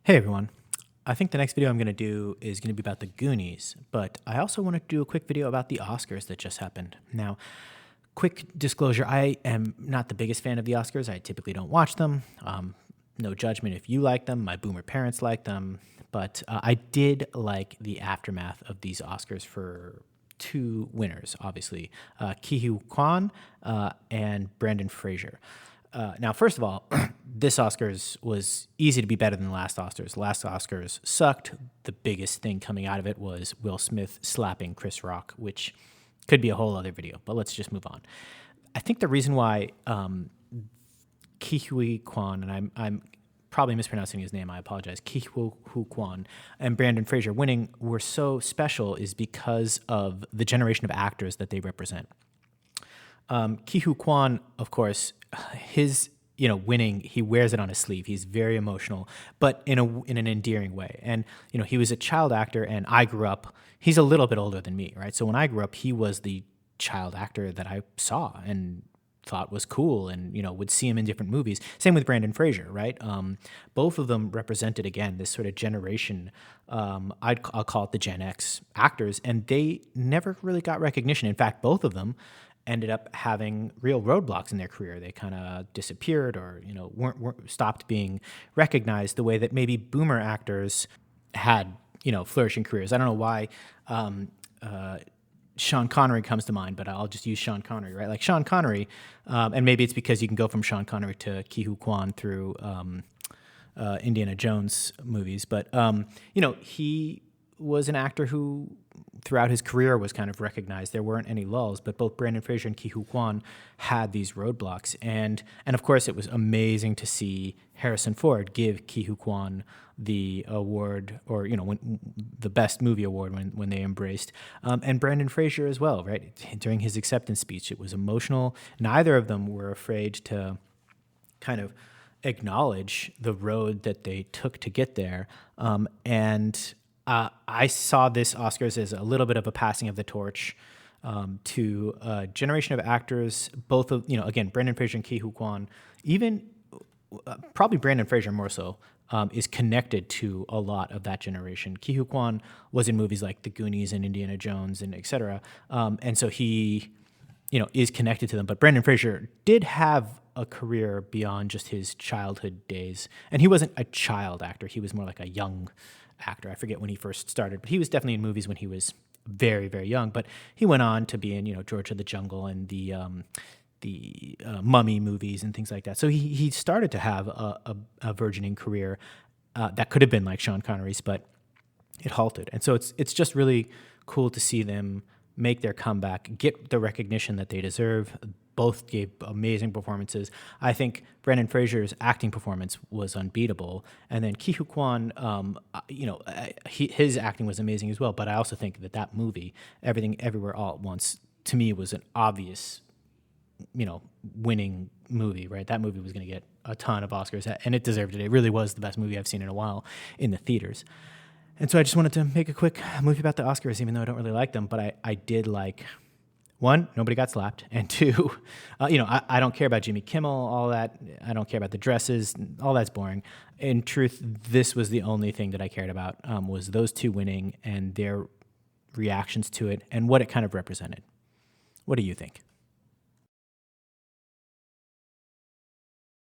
Hey everyone. I think the next video I'm going to do is going to be about the Goonies, but I also want to do a quick video about the Oscars that just happened. Now, quick disclosure, I am not the biggest fan of the Oscars. I typically don't watch them. No judgment if you like them. My boomer parents like them. But I did like the aftermath of these Oscars for two winners, obviously, Ke Huy Quan and Brandon Fraser. Now, first of all, this Oscars was easy to be better than the last Oscars. Last Oscars sucked. The biggest thing coming out of it was Will Smith slapping Chris Rock, which could be a whole other video, but let's just move on. I think the reason why Ke Huy Quan, and I'm probably mispronouncing his name, I apologize, Ke Huy Quan and Brandon Fraser winning were so special is because of the generation of actors that they represent. Ke Huy Quan, of course, his winning, he wears it on his sleeve. He's very emotional, but in an endearing way. And he was a child actor, and I grew up. He's a little bit older than me, right? So when I grew up, he was the child actor that I saw and thought was cool, and would see him in different movies. Same with Brandon Fraser, right? Both of them represented again this sort of generation. I'll call it the Gen X actors, and they never really got recognition. In fact, both of them ended up having real roadblocks in their career. They kind of disappeared, or weren't stopped being recognized the way that maybe boomer actors had flourishing careers. I don't know why Sean Connery comes to mind, but I'll just use Sean Connery, right? Like Sean Connery, and maybe it's because you can go from Sean Connery to Ke Huy Quan through Indiana Jones movies, but he was an actor who throughout his career was kind of recognized. There weren't any lulls, but both Brandon Fraser and Ke Huy Quan had these roadblocks. And of course, it was amazing to see Harrison Ford give Ke Huy Quan the award, or when, the best movie award when they embraced, and Brandon Fraser as well, right? During his acceptance speech, it was emotional. Neither of them were afraid to kind of acknowledge the road that they took to get there, I saw this Oscars as a little bit of a passing of the torch to a generation of actors, both of, again, Brandon Fraser and Ke Huy Quan, even probably Brandon Fraser more so, is connected to a lot of that generation. Ke Huy Quan was in movies like The Goonies and Indiana Jones and et cetera. And so he, is connected to them. But Brandon Fraser did have a career beyond just his childhood days. And he wasn't a child actor. He was more like a young actor. I forget when he first started, but he was definitely in movies when he was very, very young. But he went on to be in, George of the Jungle and the Mummy movies and things like that. So he started to have a burgeoning career that could have been like Sean Connery's, but it halted. And so it's just really cool to see them make their comeback, get the recognition that they deserve. Both gave amazing performances. I think Brandon Fraser's acting performance was unbeatable, and then Ke Huy Quan, his acting was amazing as well. But I also think that movie, Everything Everywhere All at Once, to me was an obvious, winning movie. Right, that movie was going to get a ton of Oscars, and it deserved it. It really was the best movie I've seen in a while in the theaters. And so I just wanted to make a quick movie about the Oscars, even though I don't really like them. But I did like. One, nobody got slapped, and two, I don't care about Jimmy Kimmel, all that. I don't care about the dresses, all that's boring. In truth, this was the only thing that I cared about, was those two winning and their reactions to it and what it kind of represented. What do you think?